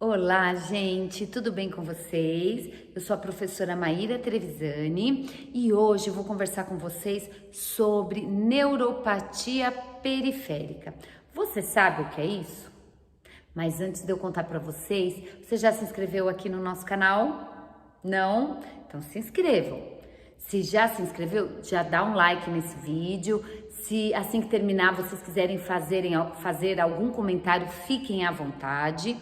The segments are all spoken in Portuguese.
Olá, gente, tudo bem com vocês? Eu sou a professora Maíra Trevisani e hoje eu vou conversar com vocês sobre neuropatia periférica. Você sabe o que é isso? Mas antes de eu contar para vocês, você já se inscreveu aqui no nosso canal? Não? Então se inscrevam. Se já se inscreveu, já dá um like nesse vídeo. Se assim que terminar vocês quiserem fazer algum comentário, fiquem à vontade.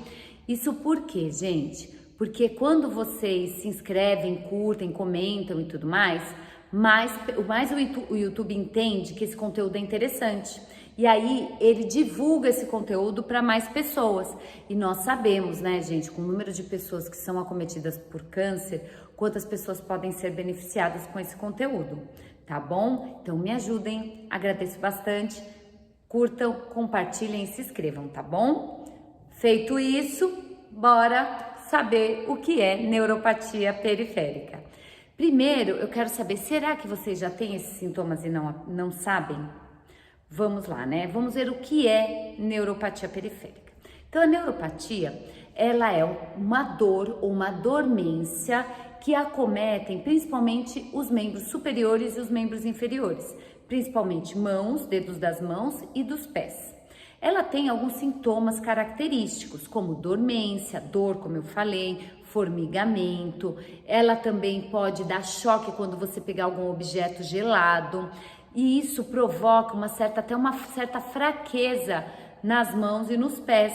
Isso por quê, gente? Porque quando vocês se inscrevem, curtem, comentam e tudo mais o YouTube entende que esse conteúdo é interessante. E aí ele divulga esse conteúdo para mais pessoas. E nós sabemos, né, gente, com o número de pessoas que são acometidas por câncer, quantas pessoas podem ser beneficiadas com esse conteúdo, tá bom? Então me ajudem, agradeço bastante. Curtam, compartilhem e se inscrevam, tá bom? Feito isso, bora saber o que é neuropatia periférica. Primeiro, eu quero saber, será que vocês já têm esses sintomas e não sabem? Vamos lá, né? Vamos ver o que é neuropatia periférica. Então, a neuropatia, ela é uma dor ou uma dormência que acometem principalmente os membros superiores e os membros inferiores, principalmente mãos, dedos das mãos e dos pés. Ela tem alguns sintomas característicos, como dormência, dor, como eu falei, formigamento. Ela também pode dar choque quando você pegar algum objeto gelado. E isso provoca até uma certa fraqueza nas mãos e nos pés,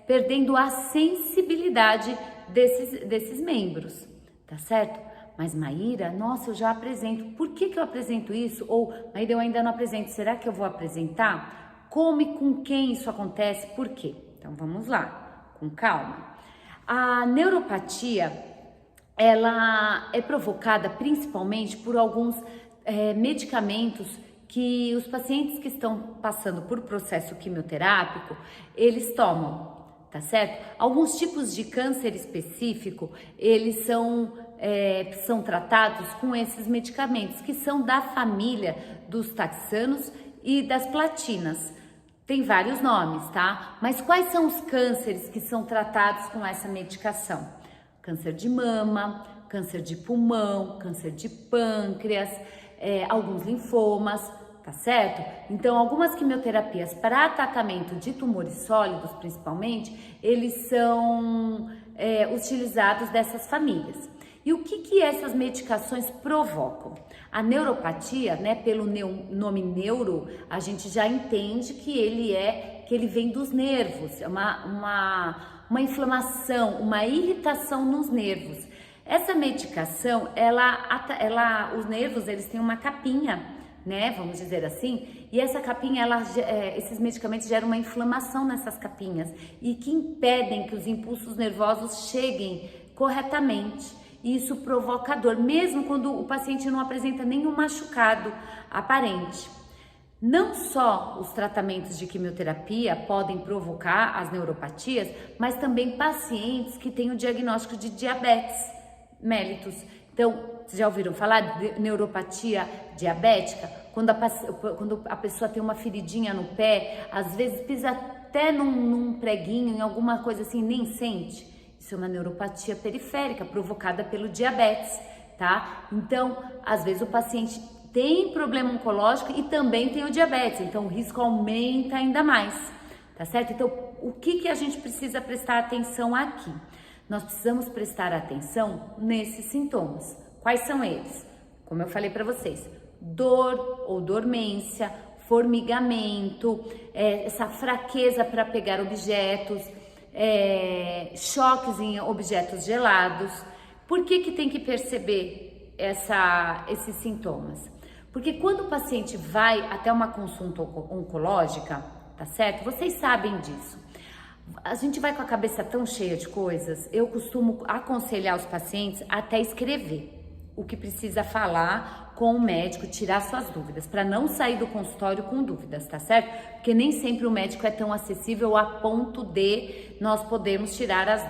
perdendo a sensibilidade desses membros, tá certo? Mas Maíra, nossa, eu já apresento. Por que eu apresento isso? Ou, Maíra, eu ainda não apresento. Será que eu vou apresentar? Como e com quem isso acontece? Por quê? Então vamos lá, com calma. A neuropatia, ela é provocada principalmente por alguns medicamentos que os pacientes que estão passando por processo quimioterápico, eles tomam, tá certo? Alguns tipos de câncer específico, eles são tratados com esses medicamentos, que são da família dos taxanos e das platinas. Tem vários nomes, tá? Mas quais são os cânceres que são tratados com essa medicação? Câncer de mama, câncer de pulmão, câncer de pâncreas, alguns linfomas, tá certo? Então, algumas quimioterapias para tratamento de tumores sólidos, principalmente, eles são utilizados dessas famílias. E o que essas medicações provocam? A neuropatia, né, pelo nome neuro, a gente já entende que ele vem dos nervos, é uma inflamação, uma irritação nos nervos. Essa medicação, os nervos, eles têm uma capinha, né, vamos dizer assim, e essa capinha, esses medicamentos geram uma inflamação nessas capinhas e que impedem que os impulsos nervosos cheguem corretamente. Isso provoca dor, mesmo quando o paciente não apresenta nenhum machucado aparente. Não só os tratamentos de quimioterapia podem provocar as neuropatias, mas também pacientes que têm o diagnóstico de diabetes mellitus. Então, vocês já ouviram falar de neuropatia diabética? Quando a pessoa tem uma feridinha no pé, às vezes pisa até num preguinho, em alguma coisa assim, nem sente. Isso é uma neuropatia periférica provocada pelo diabetes, tá? Então, às vezes o paciente tem problema oncológico e também tem o diabetes, então o risco aumenta ainda mais, tá certo? Então, o que a gente precisa prestar atenção aqui? Nós precisamos prestar atenção nesses sintomas. Quais são eles? Como eu falei para vocês, dor ou dormência, formigamento, essa fraqueza para pegar objetos, choques em objetos gelados. Por que tem que perceber esses sintomas? Porque quando o paciente vai até uma consulta oncológica, tá certo? Vocês sabem disso. A gente vai com a cabeça tão cheia de coisas, eu costumo aconselhar os pacientes até escrever o que precisa falar com o médico, tirar suas dúvidas, para não sair do consultório com dúvidas, tá certo? Porque nem sempre o médico é tão acessível a ponto de nós podermos tirar as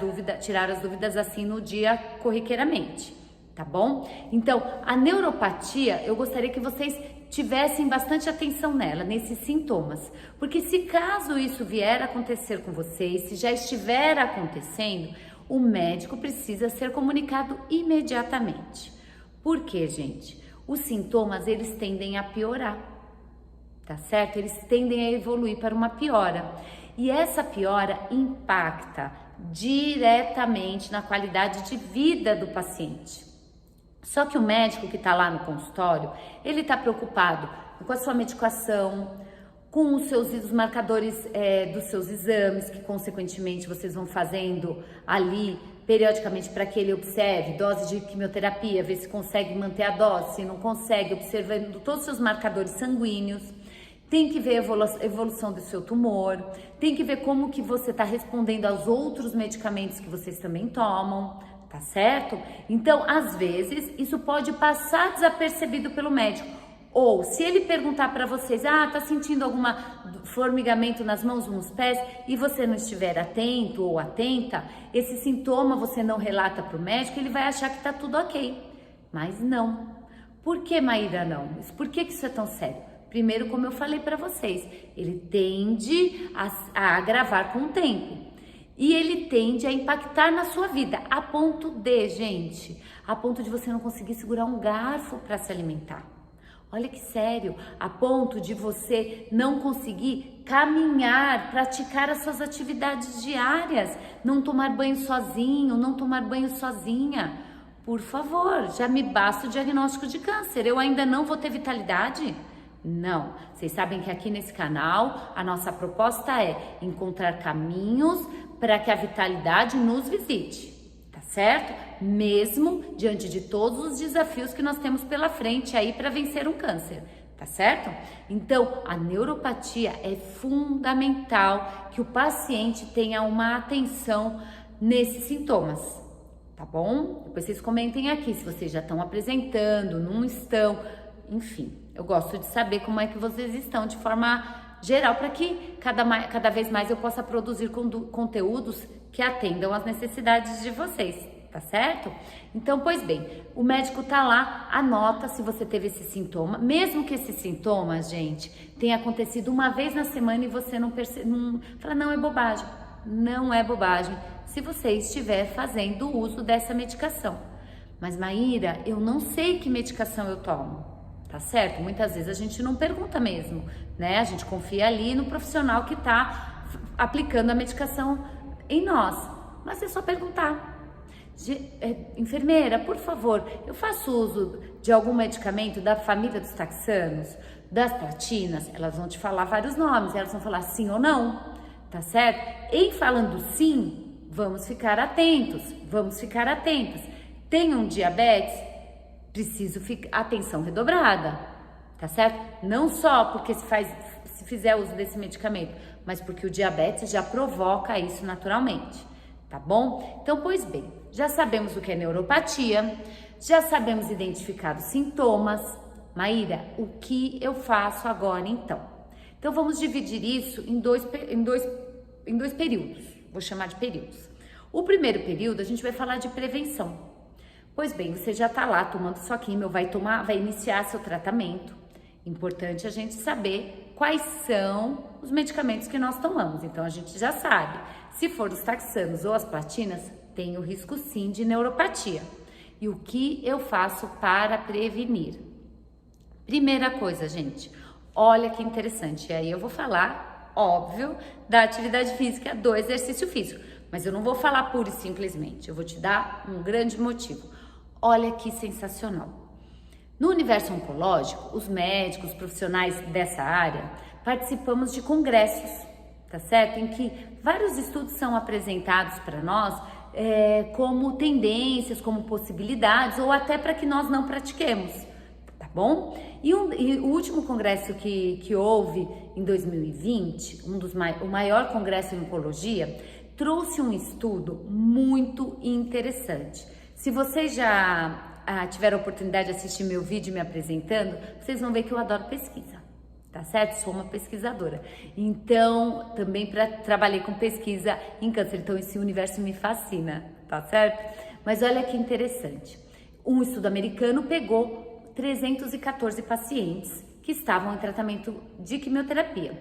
dúvidas assim no dia corriqueiramente, tá bom? Então, a neuropatia, eu gostaria que vocês tivessem bastante atenção nela, nesses sintomas. Porque se caso isso vier a acontecer com vocês, se já estiver acontecendo, o médico precisa ser comunicado imediatamente. Por quê, gente? Os sintomas, eles tendem a piorar, tá certo? Eles tendem a evoluir para uma piora. E essa piora impacta diretamente na qualidade de vida do paciente. Só que o médico que está lá no consultório, ele está preocupado com a sua medicação, com os marcadores dos seus exames, que consequentemente vocês vão fazendo ali periodicamente para que ele observe dose de quimioterapia, ver se consegue manter a dose, se não consegue, observando todos os seus marcadores sanguíneos. Tem que ver a evolução do seu tumor, tem que ver como que você está respondendo aos outros medicamentos que vocês também tomam, tá certo? Então, às vezes, isso pode passar desapercebido pelo médico. Ou, se ele perguntar para vocês, tá sentindo algum formigamento nas mãos ou nos pés, e você não estiver atento ou atenta, esse sintoma você não relata para o médico, ele vai achar que tá tudo ok. Mas não. Por que, Maíra, não? Por que isso é tão sério? Primeiro, como eu falei para vocês, ele tende a agravar com o tempo. E ele tende a impactar na sua vida, a ponto de você não conseguir segurar um garfo para se alimentar. Olha que sério, a ponto de você não conseguir caminhar, praticar as suas atividades diárias, não tomar banho sozinho, não tomar banho sozinha. Por favor, já me basta o diagnóstico de câncer, eu ainda não vou ter vitalidade? Não, vocês sabem que aqui nesse canal a nossa proposta é encontrar caminhos para que a vitalidade nos visite, tá certo? Mesmo diante de todos os desafios que nós temos pela frente aí para vencer um câncer, tá certo? Então, a neuropatia é fundamental que o paciente tenha uma atenção nesses sintomas, tá bom? Depois vocês comentem aqui se vocês já estão apresentando, não estão, enfim. Eu gosto de saber como é que vocês estão de forma geral para que cada vez mais eu possa produzir conteúdos que atendam às necessidades de vocês, tá certo? Então, pois bem, o médico tá lá, anota se você teve esse sintoma, mesmo que esses sintomas, gente, tenha acontecido uma vez na semana e você não fala, não, é bobagem. Não é bobagem se você estiver fazendo uso dessa medicação. Mas, Maíra, eu não sei que medicação eu tomo. Tá certo? Muitas vezes a gente não pergunta mesmo, né? A gente confia ali no profissional que tá aplicando a medicação em nós. Mas é só perguntar. Enfermeira, por favor, eu faço uso de algum medicamento da família dos taxanos, das platinas? Elas vão te falar vários nomes, elas vão falar sim ou não, tá certo? Em falando sim, vamos ficar atentos, Tem um diabetes? Preciso atenção redobrada, tá certo? Não só porque se fizer uso desse medicamento, mas porque o diabetes já provoca isso naturalmente, tá bom? Então, pois bem, já sabemos o que é neuropatia, já sabemos identificar os sintomas. Maíra, o que eu faço agora então? Então, vamos dividir isso em dois períodos, vou chamar de períodos. O primeiro período, a gente vai falar de prevenção. Pois bem, você já tá lá tomando sua quimio, vai iniciar seu tratamento. Importante a gente saber quais são os medicamentos que nós tomamos. Então, a gente já sabe, se for os taxanos ou as platinas, tem o risco sim de neuropatia. E o que eu faço para prevenir? Primeira coisa, gente, olha que interessante. E aí eu vou falar, óbvio, da atividade física, do exercício físico. Mas eu não vou falar pura e simplesmente, eu vou te dar um grande motivo. Olha que sensacional. No universo oncológico, os médicos, os profissionais dessa área, participamos de congressos, tá certo? Em que vários estudos são apresentados para nós como tendências, como possibilidades, ou até para que nós não pratiquemos, tá bom? E o último congresso que houve em 2020, o maior congresso em oncologia, trouxe um estudo muito interessante. Se vocês já tiveram a oportunidade de assistir meu vídeo me apresentando, vocês vão ver que eu adoro pesquisa, tá certo? Sou uma pesquisadora. Então, também trabalhei com pesquisa em câncer, então esse universo me fascina, tá certo? Mas olha que interessante. Um estudo americano pegou 314 pacientes que estavam em tratamento de quimioterapia,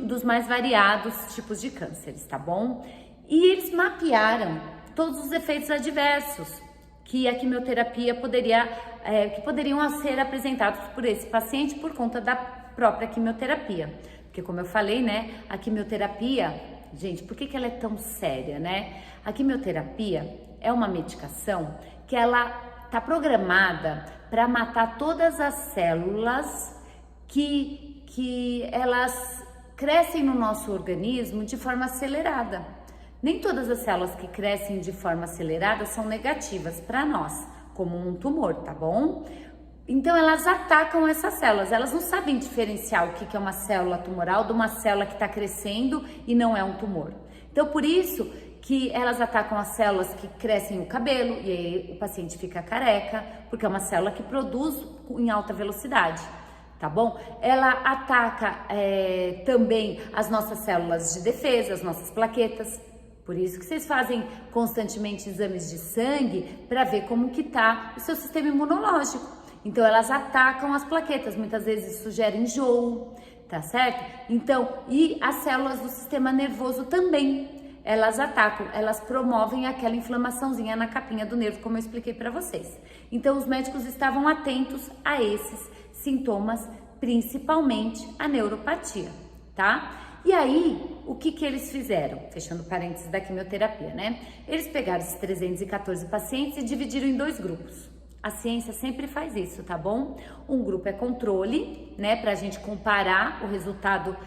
dos mais variados tipos de cânceres, tá bom? E eles mapearam todos os efeitos adversos que a quimioterapia que poderiam ser apresentados por esse paciente por conta da própria quimioterapia. Porque como eu falei, né, a quimioterapia, gente, por que ela é tão séria, né? A quimioterapia é uma medicação que ela tá programada para matar todas as células que elas crescem no nosso organismo de forma acelerada. Nem todas as células que crescem de forma acelerada são negativas para nós, como um tumor, tá bom? Então elas atacam essas células, elas não sabem diferenciar o que é uma célula tumoral de uma célula que está crescendo e não é um tumor. Então por isso que elas atacam as células que crescem o cabelo e aí o paciente fica careca, porque é uma célula que produz em alta velocidade, tá bom? Ela ataca também as nossas células de defesa, as nossas plaquetas. Por isso que vocês fazem constantemente exames de sangue para ver como que tá o seu sistema imunológico. Então elas atacam as plaquetas, muitas vezes isso gera enjoo, tá certo? Então, e as células do sistema nervoso também, elas atacam, elas promovem aquela inflamaçãozinha na capinha do nervo, como eu expliquei para vocês. Então os médicos estavam atentos a esses sintomas, principalmente a neuropatia, tá? E aí, o que eles fizeram? Fechando parênteses da quimioterapia, né? Eles pegaram esses 314 pacientes e dividiram em 2 grupos. A ciência sempre faz isso, tá bom? Um grupo é controle, né? Pra gente comparar o resultado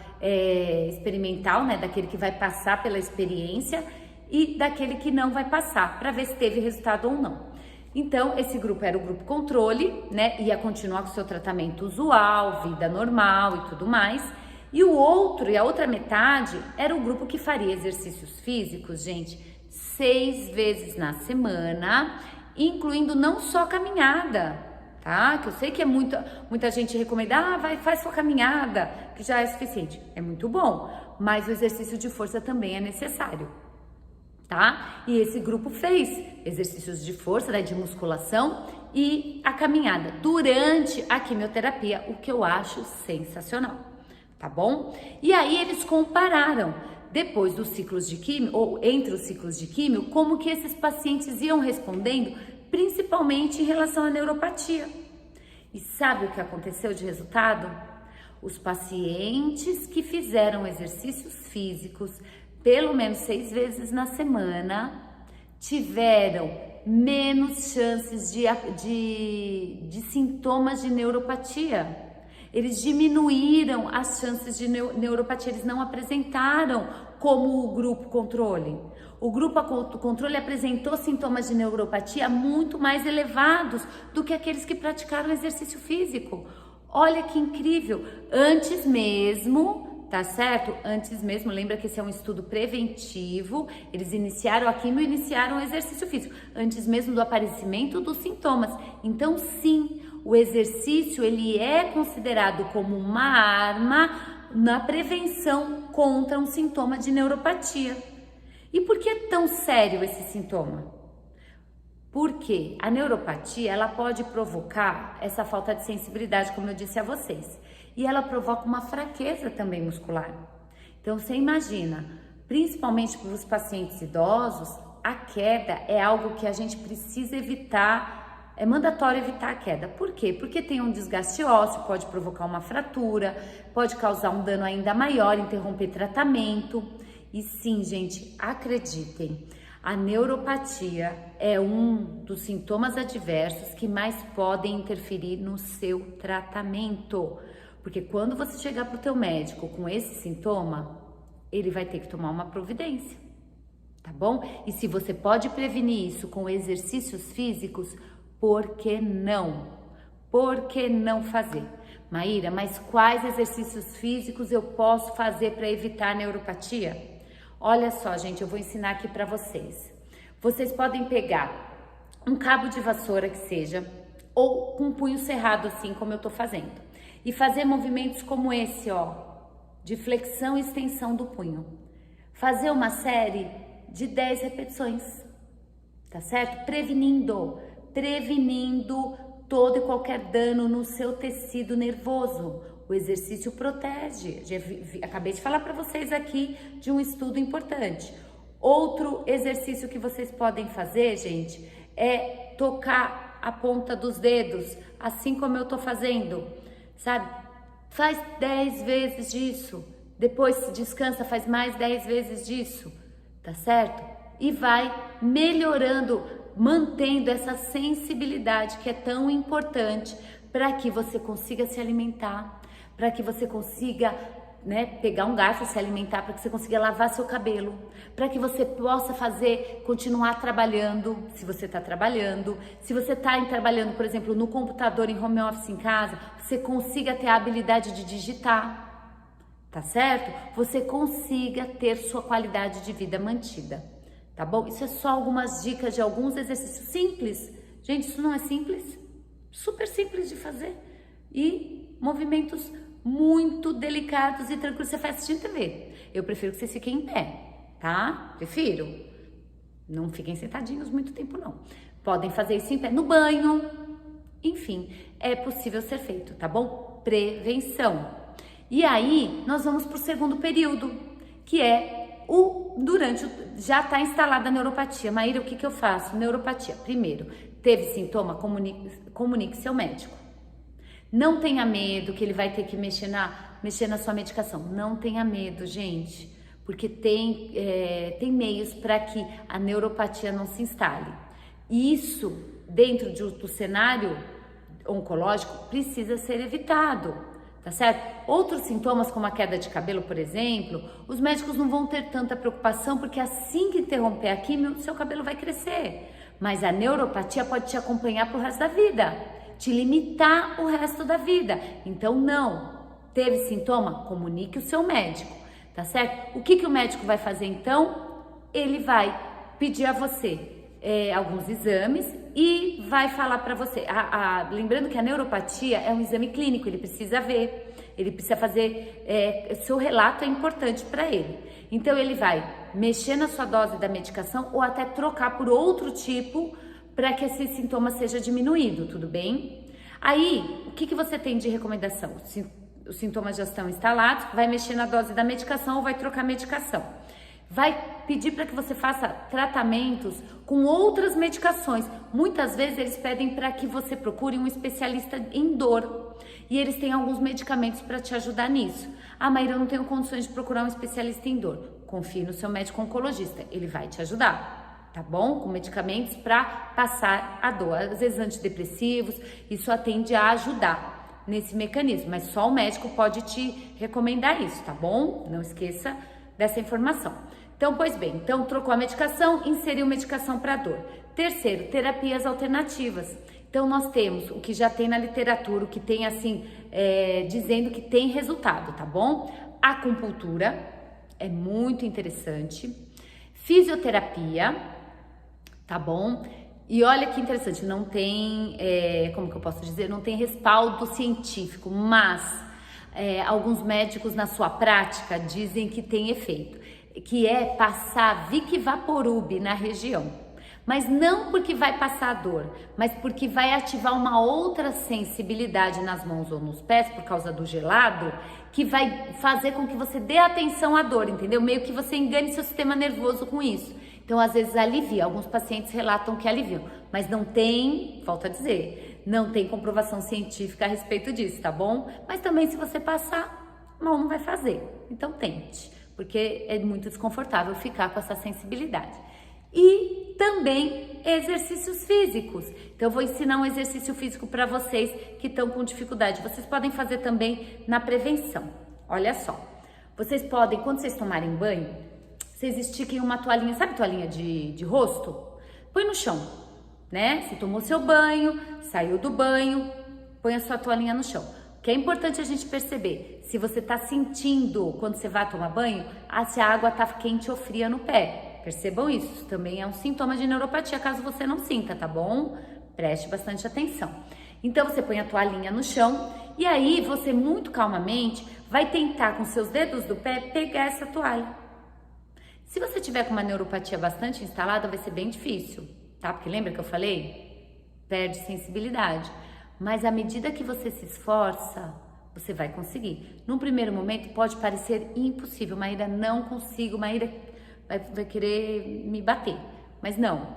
experimental, né? Daquele que vai passar pela experiência e daquele que não vai passar, pra ver se teve resultado ou não. Então, esse grupo era o grupo controle, né? Ia continuar com o seu tratamento usual, vida normal e tudo mais. E a outra metade era o grupo que faria exercícios físicos, gente, 6 vezes na semana, incluindo não só caminhada, tá? Que eu sei que muita gente recomenda, faz sua caminhada, que já é suficiente. É muito bom, mas o exercício de força também é necessário, tá? E esse grupo fez exercícios de força, né, de musculação e a caminhada durante a quimioterapia, o que eu acho sensacional. Tá bom? E aí eles compararam depois dos ciclos de químio, ou entre os ciclos de químio, como que esses pacientes iam respondendo, principalmente em relação à neuropatia. E sabe o que aconteceu de resultado? Os pacientes que fizeram exercícios físicos pelo menos 6 vezes na semana tiveram menos chances de sintomas de neuropatia. Eles diminuíram as chances de neuropatia, eles não apresentaram como o grupo controle. O grupo controle apresentou sintomas de neuropatia muito mais elevados do que aqueles que praticaram exercício físico. Olha que incrível! Antes mesmo, tá certo? Antes mesmo, lembra que esse é um estudo preventivo, eles iniciaram a quimio e iniciaram o exercício físico, antes mesmo do aparecimento dos sintomas. Então, sim, o exercício ele é considerado como uma arma na prevenção contra um sintoma de neuropatia. E por que é tão sério esse sintoma? Porque a neuropatia ela pode provocar essa falta de sensibilidade, como eu disse a vocês, e ela provoca uma fraqueza também muscular. Então você imagina, principalmente para os pacientes idosos, a queda é algo que a gente precisa evitar. É mandatório evitar a queda. Por quê? Porque tem um desgaste ósseo, pode provocar uma fratura, pode causar um dano ainda maior, interromper tratamento. E sim, gente, acreditem, a neuropatia é um dos sintomas adversos que mais podem interferir no seu tratamento. Porque quando você chegar para o teu médico com esse sintoma, ele vai ter que tomar uma providência, tá bom? E se você pode prevenir isso com exercícios físicos, por que não? Por que não fazer? Maíra, mas quais exercícios físicos eu posso fazer para evitar a neuropatia? Olha só, gente, eu vou ensinar aqui para vocês. Vocês podem pegar um cabo de vassoura que seja, ou com um punho cerrado assim, como eu tô fazendo, e fazer movimentos como esse, ó, de flexão e extensão do punho. Fazer uma série de 10 repetições, tá certo? Prevenindo todo e qualquer dano no seu tecido nervoso. O exercício protege. Acabei de falar para vocês aqui de um estudo importante. Outro exercício que vocês podem fazer, gente, é tocar a ponta dos dedos, assim como eu tô fazendo, sabe? Faz 10 vezes disso, depois descansa, faz mais 10 vezes disso, tá certo? E vai melhorando, mantendo essa sensibilidade que é tão importante para que você consiga se alimentar, para que você consiga, pegar um garfo e se alimentar, para que você consiga lavar seu cabelo, para que você possa continuar trabalhando, se você está trabalhando, se você está trabalhando, por exemplo, no computador, em home office em casa, você consiga ter a habilidade de digitar, tá certo? Você consiga ter sua qualidade de vida mantida, tá bom? Isso é só algumas dicas de alguns exercícios simples. Gente, isso não é simples? Super simples de fazer. E movimentos muito delicados e tranquilos. Você faz assistindo TV. Eu prefiro que vocês fiquem em pé, tá? Prefiro. Não fiquem sentadinhos muito tempo, não. Podem fazer isso em pé, no banho. Enfim, é possível ser feito, tá bom? Prevenção. E aí, nós vamos para o segundo período, que é já está instalada a neuropatia. Maíra, o que eu faço? Neuropatia. Primeiro, teve sintoma? Comunique seu médico. Não tenha medo que ele vai ter que mexer na sua medicação. Não tenha medo, gente, porque tem meios para que a neuropatia não se instale. Isso, dentro do cenário oncológico, precisa ser evitado, tá certo? Outros sintomas, como a queda de cabelo, por exemplo, os médicos não vão ter tanta preocupação, porque assim que interromper a quimio, seu cabelo vai crescer. Mas a neuropatia pode te acompanhar pro resto da vida, te limitar o resto da vida. Então, não. Teve sintoma? Comunique o seu médico, tá certo? O que o médico vai fazer, então? Ele vai pedir a você alguns exames e vai falar para você. Lembrando que a neuropatia é um exame clínico, ele precisa ver, ele precisa fazer, seu relato é importante para ele. Então, ele vai mexer na sua dose da medicação ou até trocar por outro tipo para que esse sintoma seja diminuído, tudo bem? Aí, o que você tem de recomendação? Os sintomas já estão instalados, vai mexer na dose da medicação ou vai trocar a medicação. Vai pedir para que você faça tratamentos com outras medicações. Muitas vezes eles pedem para que você procure um especialista em dor. E eles têm alguns medicamentos para te ajudar nisso. Ah, Maíra, eu não tenho condições de procurar um especialista em dor. Confie no seu médico oncologista, ele vai te ajudar, tá bom? Com medicamentos para passar a dor. Às vezes antidepressivos, isso tende a ajudar nesse mecanismo. Mas só o médico pode te recomendar isso, tá bom? Não esqueça dessa informação. Então, pois bem, então trocou a medicação, inseriu medicação para dor. Terceiro, terapias alternativas. Então, nós temos o que já tem na literatura, o que tem assim, dizendo que tem resultado, tá bom? Acupuntura é muito interessante. Fisioterapia, tá bom? E olha que interessante, não tem, como que eu posso dizer? Não tem respaldo científico, mas alguns médicos na sua prática dizem que tem efeito, que é passar Vick Vaporub na região. Mas não porque vai passar a dor, mas porque vai ativar uma outra sensibilidade nas mãos ou nos pés, por causa do gelado, que vai fazer com que você dê atenção à dor, entendeu? Meio que você engane seu sistema nervoso com isso. Então, às vezes alivia, alguns pacientes relatam que aliviam, mas não tem, volto a dizer, não tem comprovação científica a respeito disso, tá bom? Mas também se você passar, mal não vai fazer, então tente, porque é muito desconfortável ficar com essa sensibilidade. E também exercícios físicos. Então, eu vou ensinar um exercício físico para vocês que estão com dificuldade. Vocês podem fazer também na prevenção. Olha só, vocês podem, quando vocês tomarem banho, vocês estiquem uma toalhinha, sabe toalhinha de rosto? Põe no chão, né? Você tomou seu banho, saiu do banho, põe a sua toalhinha no chão. O que é importante a gente perceber, se você está sentindo, quando você vai tomar banho, se a água está quente ou fria no pé. Percebam isso, também é um sintoma de neuropatia, caso você não sinta, tá bom? Preste bastante atenção. Então, você põe a toalhinha no chão e aí você, muito calmamente, vai tentar com seus dedos do pé pegar essa toalha. Se você tiver com uma neuropatia bastante instalada, vai ser bem difícil, tá? Porque lembra que eu falei? Perde sensibilidade. Mas à medida que você se esforça, você vai conseguir. Num primeiro momento pode parecer impossível, Maíra, não consigo, Maíra vai querer me bater. Mas não,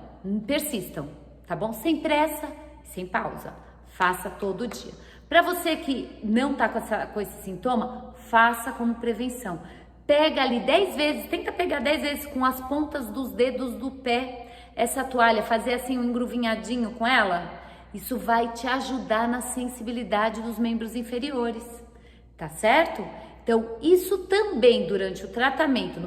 persistam, tá bom? Sem pressa, sem pausa. Faça todo dia. Para você que não tá com esse sintoma, faça como prevenção. Pega ali 10 vezes, tenta pegar 10 vezes com as pontas dos dedos do pé essa toalha, fazer assim um engruvinhadinho com ela. Isso vai te ajudar na sensibilidade dos membros inferiores, tá certo? Então, isso também durante o tratamento,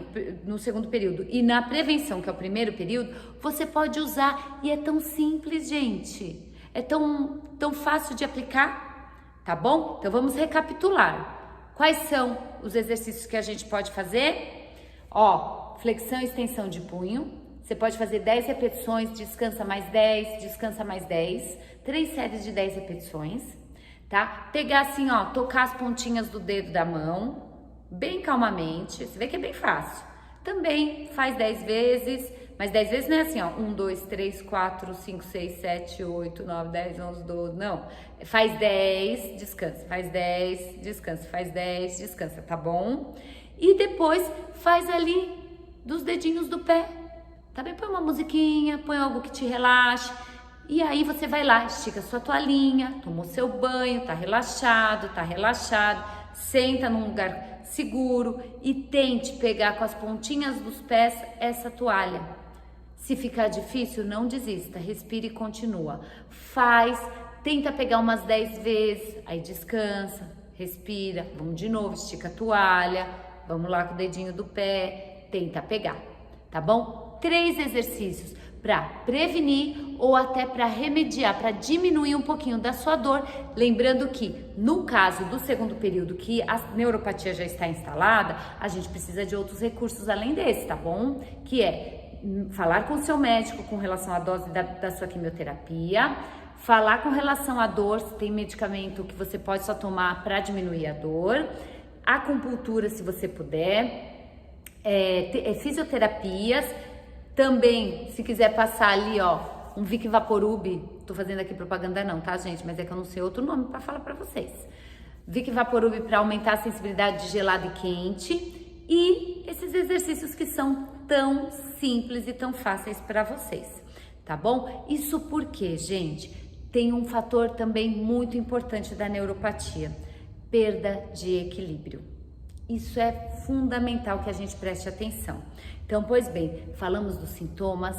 no segundo período, e na prevenção, que é o primeiro período, você pode usar e é tão simples, gente. É tão fácil de aplicar, tá bom? Então, vamos recapitular. Quais são os exercícios que a gente pode fazer? Ó, flexão e extensão de punho. Você pode fazer 10 repetições, descansa mais 10, descansa mais 10. 3 séries de 10 repetições, tá? Pegar assim, ó, tocar as pontinhas do dedo da mão, bem calmamente. Você vê que é bem fácil. Também faz 10 vezes, mas 10 vezes não é assim, ó. 1, 2, 3, 4, 5, 6, 7, 8, 9, 10, 11, 12, não. Faz 10, descansa. Faz 10, descansa. Faz 10, descansa, tá bom? E depois faz ali dos dedinhos do pé. Tá bem? Põe uma musiquinha, põe algo que te relaxe. E aí você vai lá, estica sua toalhinha, tomou seu banho, tá relaxado, senta num lugar seguro e tente pegar com as pontinhas dos pés essa toalha. Se ficar difícil, não desista, respire e continua. Tenta pegar umas 10 vezes, aí descansa, respira, vamos de novo, estica a toalha, vamos lá com o dedinho do pé, tenta pegar, tá bom? 3 exercícios para prevenir ou até para remediar, para diminuir um pouquinho da sua dor. Lembrando que no caso do segundo período, que a neuropatia já está instalada, a gente precisa de outros recursos além desse, tá bom? Que é falar com o seu médico com relação à dose da sua quimioterapia, falar com relação à dor, se tem medicamento que você pode só tomar para diminuir a dor, acupuntura se você puder, fisioterapias. Também, se quiser passar ali, ó, um Vic Vaporub, tô fazendo aqui propaganda não, tá, gente? Mas é que eu não sei outro nome para falar para vocês. Vic Vaporub para aumentar a sensibilidade de gelado e quente e esses exercícios que são tão simples e tão fáceis para vocês, tá bom? Isso porque, gente, tem um fator também muito importante da neuropatia, perda de equilíbrio. Isso é fundamental que a gente preste atenção. Então, pois bem, falamos dos sintomas,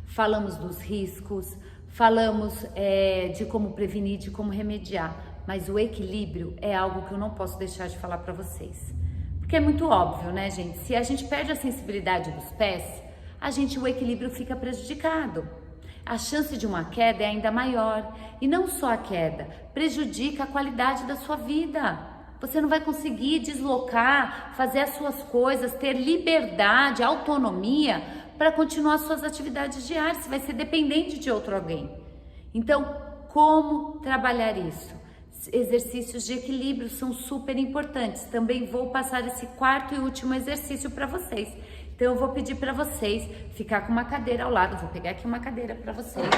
falamos dos riscos, falamos de como prevenir, de como remediar, mas o equilíbrio é algo que eu não posso deixar de falar para vocês. Porque é muito óbvio, né, gente? Se a gente perde a sensibilidade dos pés, o equilíbrio fica prejudicado. A chance de uma queda é ainda maior. E não só a queda, prejudica a qualidade da sua vida. Você não vai conseguir deslocar, fazer as suas coisas, ter liberdade, autonomia para continuar suas atividades diárias. Você vai ser dependente de outro alguém. Então, como trabalhar isso? Exercícios de equilíbrio são super importantes. Também vou passar esse 4º e último exercício para vocês. Então, eu vou pedir para vocês ficar com uma cadeira ao lado. Vou pegar aqui uma cadeira para vocês,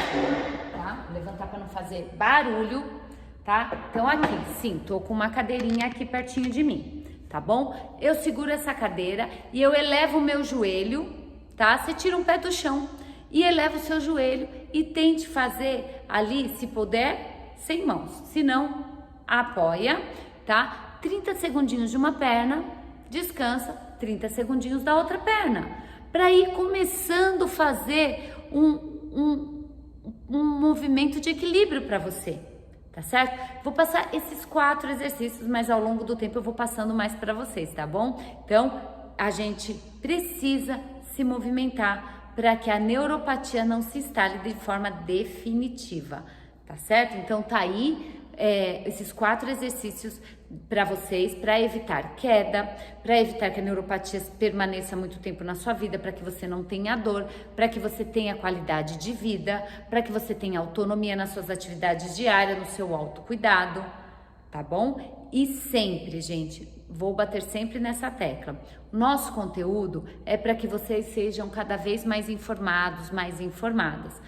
tá? Vou levantar para não fazer barulho. Tá? Então aqui, sim, tô com uma cadeirinha aqui pertinho de mim, tá bom? Eu seguro essa cadeira e eu elevo o meu joelho, tá? Você tira um pé do chão e eleva o seu joelho e tente fazer ali, se puder, sem mãos. Se não, apoia, tá? 30 segundinhos de uma perna, descansa, 30 segundinhos da outra perna. Para ir começando a fazer um movimento de equilíbrio para você. Tá certo? Vou passar esses 4 exercícios, mas ao longo do tempo eu vou passando mais para vocês, tá bom? Então, a gente precisa se movimentar para que a neuropatia não se instale de forma definitiva, tá certo? Então, tá aí esses 4 exercícios para vocês, para evitar queda, para evitar que a neuropatia permaneça muito tempo na sua vida, para que você não tenha dor, para que você tenha qualidade de vida, para que você tenha autonomia nas suas atividades diárias, no seu autocuidado, tá bom? E sempre, gente, vou bater sempre nessa tecla. Nosso conteúdo é para que vocês sejam cada vez mais informados, mais informadas,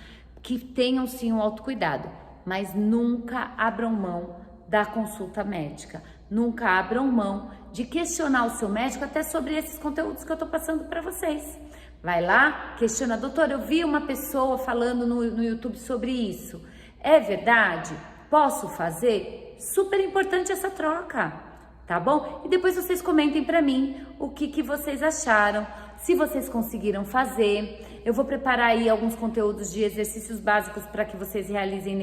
que tenham sim um autocuidado. mas nunca abram mão da consulta médica. Nunca abram mão de questionar o seu médico até sobre esses conteúdos que eu tô passando para vocês. Vai lá, questiona, doutor, eu vi uma pessoa falando no YouTube sobre isso. É verdade? Posso fazer? Super importante essa troca, tá bom? E depois vocês comentem para mim o que vocês acharam, se vocês conseguiram fazer. Eu vou preparar aí alguns conteúdos de exercícios básicos para que vocês realizem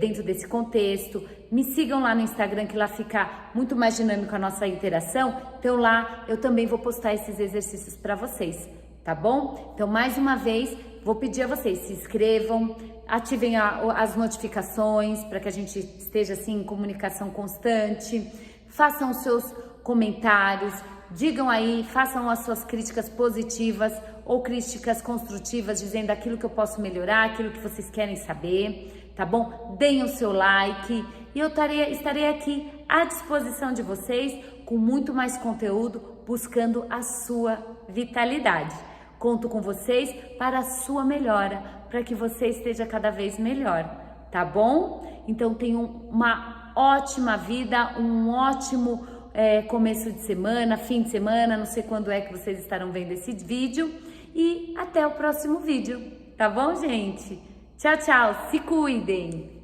dentro desse contexto. Me sigam lá no Instagram, que lá fica muito mais dinâmico a nossa interação. Então lá eu também vou postar esses exercícios para vocês, tá bom? Então mais uma vez vou pedir a vocês, se inscrevam, ativem as notificações para que a gente esteja assim em comunicação constante, façam os seus comentários, digam aí, façam as suas críticas positivas ou críticas construtivas, dizendo aquilo que eu posso melhorar, aquilo que vocês querem saber, tá bom? Deem o seu like e eu estarei aqui à disposição de vocês com muito mais conteúdo, buscando a sua vitalidade. Conto com vocês para a sua melhora, para que você esteja cada vez melhor, tá bom? Então tenham uma ótima vida, um ótimo começo de semana, fim de semana, não sei quando é que vocês estarão vendo esse vídeo e até o próximo vídeo, tá bom, gente? Tchau, tchau, se cuidem!